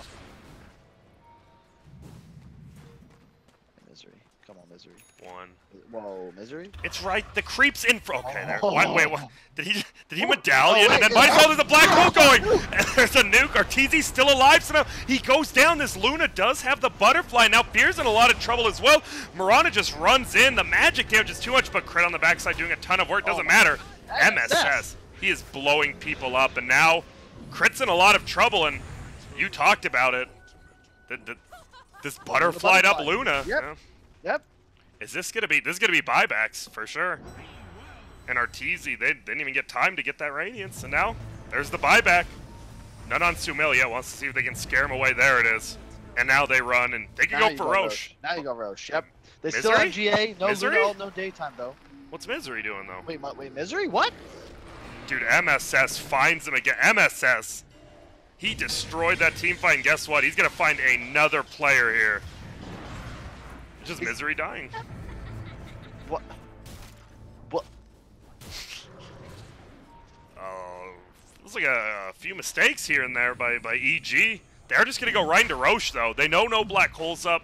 Speaker 3: Misery. Come on, Misery.
Speaker 1: 1.
Speaker 3: Whoa, Misery?
Speaker 1: It's right. The creep's in front. Okay, there. Wait, what? Did he medallion? And then by default there's a black hole going. And there's a nuke. Arteezy's still alive somehow. He goes down. This Luna does have the butterfly. Now Beer's in a lot of trouble as well. Mirana just runs in. The magic damage is too much, but Crit on the backside doing a ton of work. Doesn't matter. MSS. He is blowing people up, and now Crit's in a lot of trouble. And you talked about it. This butterflied up Luna.
Speaker 3: Yep. Yep.
Speaker 1: Is this gonna be buybacks for sure? And Arteezy, they didn't even get time to get that Radiance, and now there's the buyback. None on Sumil yet. Wants to see if they can scare him away. There it is. And now they run, and they can go for Roche.
Speaker 3: Now you go Roche. Yep. They
Speaker 1: Misery?
Speaker 3: still have GA. No
Speaker 1: Misery?
Speaker 3: Luna, no daytime though.
Speaker 1: What's Misery doing though?
Speaker 3: Wait, Misery? What?
Speaker 1: Dude, MSS finds him again. MSS. He destroyed that team fight, and guess what? He's gonna find another player here. Just Misery dying.
Speaker 3: What? What?
Speaker 1: Oh, looks like a few mistakes here and there by EG. They're just gonna go right into Roche though. They know no black holes up.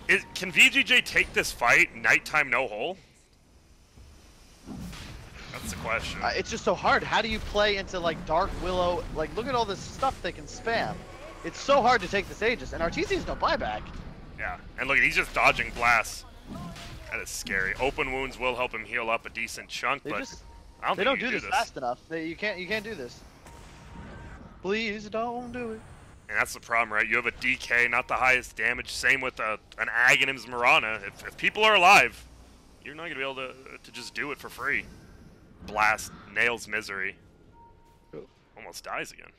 Speaker 1: Can VGJ take this fight nighttime no hole? That's the question.
Speaker 3: It's just so hard. How do you play into like Dark Willow? Like, look at all this stuff they can spam. It's so hard to take this Aegis, and Arteezy's no buyback.
Speaker 1: Yeah, and look, he's just dodging blasts. That is scary. Open wounds will help him heal up a decent chunk, but
Speaker 3: they don't do this fast enough. You can't do this. Please don't do it.
Speaker 1: And that's the problem, right? You have a DK, not the highest damage. Same with an Aghanim's Mirana. If people are alive, you're not gonna be able to just do it for free. Blast nails Misery. Almost dies again.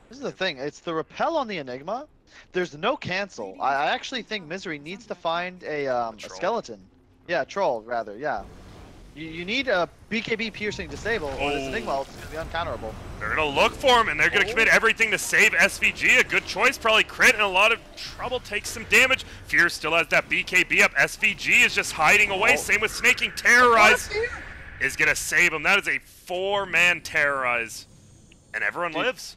Speaker 3: This is the thing. It's the repel on the Enigma. There's no cancel. I actually think Misery needs to find a skeleton. Yeah, troll rather. Yeah. You need a BKB piercing disable, or this Enigma ult is going to be uncounterable.
Speaker 1: They're going to look for him, and they're going to commit everything to save SVG. A good choice, probably crit, and a lot of trouble, takes some damage. Fear still has that BKB up. SVG is just hiding away. Same with Snaking. Terrorize is going to save him. That is a 4-man Terrorize, and everyone lives.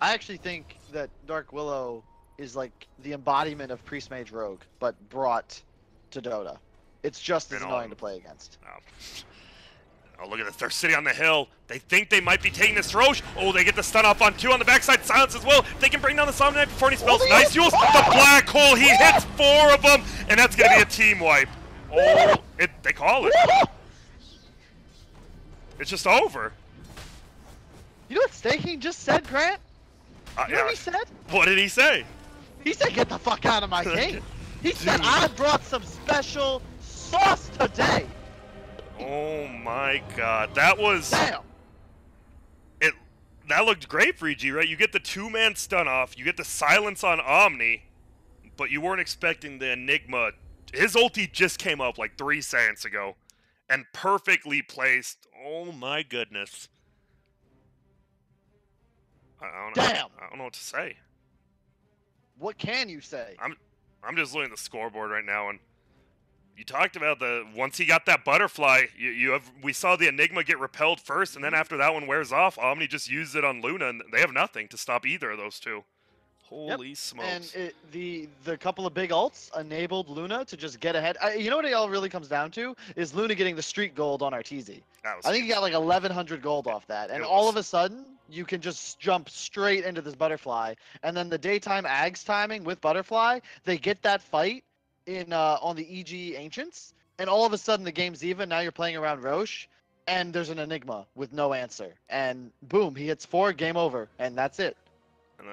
Speaker 3: I actually think that Dark Willow is like the embodiment of Priest Mage Rogue, but brought to Dota. It's just as annoying to play against.
Speaker 1: Oh, look at this. They're sitting on the hill. They think they might be taking this Roche. Oh, they get the stun off on 2 on the backside. Silence as well. They can bring down the Somnium Knight before any spells. Nice use. The Black Hole. He hits 4 of them, and that's going to be a team wipe. Oh, they call it. It's just over.
Speaker 3: You know what Staking just said, Grant? You know what he said?
Speaker 1: What did he say?
Speaker 3: He said, "Get the fuck out of my game." He said, "I brought some special sauce today."
Speaker 1: Oh my god, that was...
Speaker 3: Damn.
Speaker 1: That looked great for EG, right? You get the 2-man stun off, you get the silence on Omni, but you weren't expecting the Enigma. His ulti just came up like 3 seconds ago, and perfectly placed. Oh my goodness. I don't know what to say.
Speaker 3: What can you say?
Speaker 1: I'm just looking at the scoreboard right now, and you talked about once he got that butterfly, we saw the Enigma get repelled first, and then after that one wears off, Omni just used it on Luna, and they have nothing to stop either of those two. Holy smokes!
Speaker 3: And the couple of big ults enabled Luna to just get ahead. You know what it all really comes down to is Luna getting the streak gold on Arteezy. I think he got like 1,100 gold off that, and all of a sudden you can just jump straight into this butterfly, and then the daytime Ags timing with butterfly, they get that fight in on the EG Ancients, and all of a sudden the game's even. Now you're playing around Roche, and there's an Enigma with no answer, and boom, he hits 4, game over, and that's it.
Speaker 1: And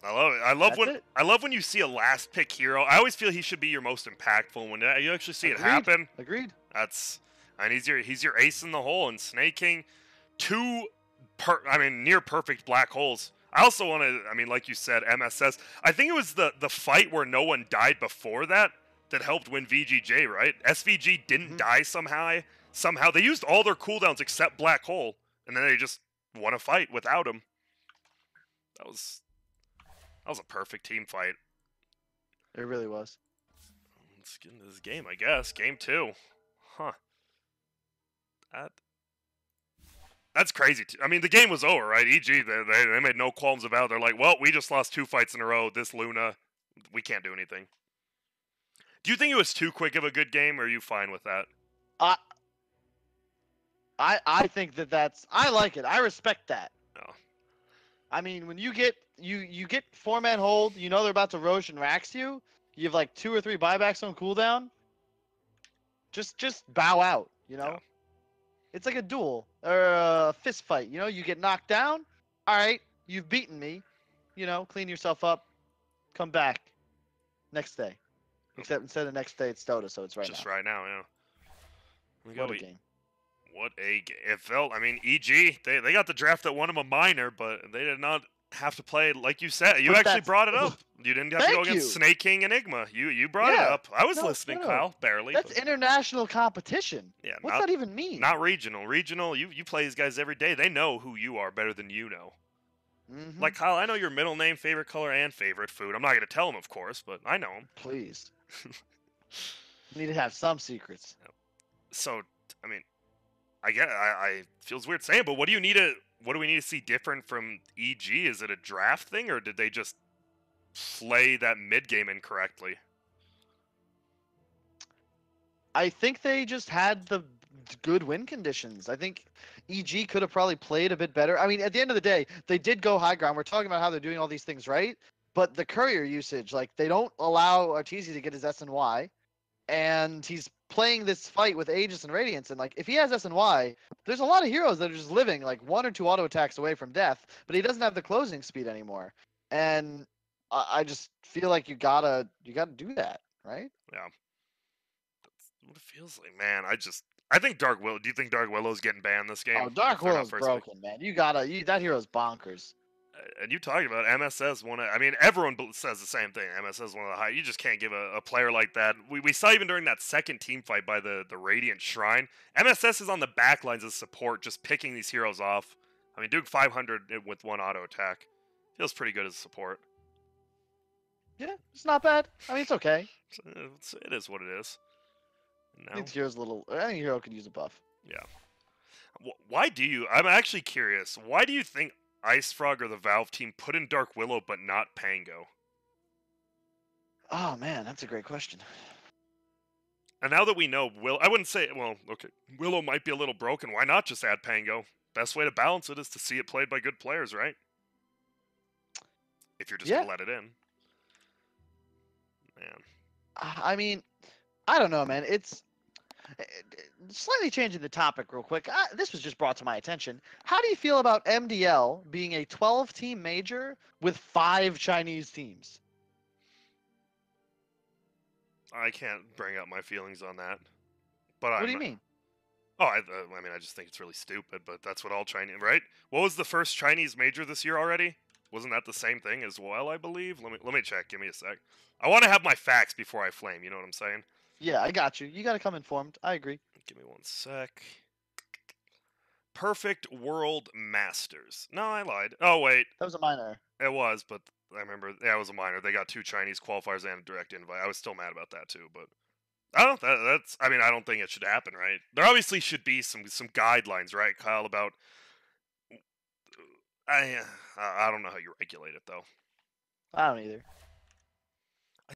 Speaker 1: I love it. I love when you see a last pick hero. I always feel he should be your most impactful when you actually see it happen.
Speaker 3: Agreed.
Speaker 1: And he's your ace in the hole, and Snaking 2 near perfect black holes. I also want to, like you said, MSS. I think it was the fight where no one died before that helped win VGJ, right? SVG didn't die somehow. Somehow they used all their cooldowns except black hole, and then they just won a fight without him. That was a perfect team fight.
Speaker 3: It really was.
Speaker 1: Let's get into this game, I guess. Game 2. Huh. That's crazy. The game was over, right? EG, they made no qualms about it. They're like, well, we just lost 2 fights in a row. This Luna, we can't do anything. Do you think it was too quick of a good game, or are you fine with that?
Speaker 3: I think that's... I like it. I respect that.
Speaker 1: Oh.
Speaker 3: When you get 4-man hold, you know they're about to Roche and Rax you. You have like 2 or 3 buybacks on cooldown. Just bow out, you know? Yeah. It's like a duel or a fist fight, you know? You get knocked down. All right, you've beaten me. You know, clean yourself up. Come back next day. Except instead of next day, it's Dota, so it's
Speaker 1: just right now, yeah.
Speaker 3: What a game.
Speaker 1: What a game. It felt, EG, they got the draft that won them a minor, but they did not have to play, like you said. You actually brought it up. You didn't have to go against Snake King Enigma. You brought it up. I was listening, Kyle, barely.
Speaker 3: That's international competition.
Speaker 1: Yeah,
Speaker 3: what's that even mean?
Speaker 1: Not regional. Regional, you play these guys every day. They know who you are better than you know. Like, Kyle, I know your middle name, favorite color, and favorite food. I'm not going to tell them, of course, but I know them.
Speaker 3: Please. You need to have some secrets.
Speaker 1: So, I feels weird saying, but what do we need to see different from EG? Is it a draft thing, or did they just play that mid game incorrectly?
Speaker 3: I think they just had the good win conditions. I think EG could have probably played a bit better. At the end of the day, they did go high ground. We're talking about how they're doing all these things right, but the courier usage, like, they don't allow Arteezy to get his S and Y, and he's playing this fight with Aegis and Radiance, and like, if he has S and Y, there's a lot of heroes that are just living like 1 or 2 auto attacks away from death, but he doesn't have the closing speed anymore. And I just feel like you gotta do that, right?
Speaker 1: Yeah. That's what it feels like, man. I think Dark Willow. Do you think Dark Willow's getting banned this game?
Speaker 3: Oh, Dark Willow's broken, man. That hero's bonkers.
Speaker 1: And you talking about MSS one. I mean, everyone says the same thing. MSS one of the high. You just can't give a player like that. We saw even during that second team fight by the Radiant Shrine. MSS is on the back lines as support, just picking these heroes off. I mean, doing 500 with one auto attack feels pretty good as support.
Speaker 3: Yeah, it's not bad. I mean, it's okay.
Speaker 1: It is what it is.
Speaker 3: I think Hero's a little. I think Hero could use a buff.
Speaker 1: Yeah. Why do you? I'm actually curious. Why do you think Ice Frog or the Valve team put in Dark Willow but not Pango?
Speaker 3: Oh man, that's a great question.
Speaker 1: And now that we know, I wouldn't say. Well, okay, Willow might be a little broken. Why not just add Pango? Best way to balance it is to see it played by good players, right? If you're just gonna let it in. Man.
Speaker 3: I mean, I don't know, man. It's slightly changing the topic real quick. This was just brought to my attention. How do you feel about MDL being a 12-team major with 5 Chinese teams?
Speaker 1: I can't bring up my feelings on that. But
Speaker 3: What do you mean?
Speaker 1: Oh, I mean, I just think it's really stupid. But that's what all Chinese, right? What was the first Chinese major this year already? Wasn't that the same thing as well? I believe. Let me check. Give me a sec. I want to have my facts before I flame. You know what I'm saying?
Speaker 3: Yeah, I got you. You got to come informed. I agree.
Speaker 1: Give me one sec. Perfect World Masters. No, I lied. Oh, wait.
Speaker 3: That was a minor.
Speaker 1: It was, but I remember. Yeah, it was a minor. They got 2 Chinese qualifiers and a direct invite. I was still mad about that, too, but... I don't know. That's... I mean, I don't think it should happen, right? There obviously should be some guidelines, right, Kyle, about... I don't know how you regulate it, though.
Speaker 3: I don't either.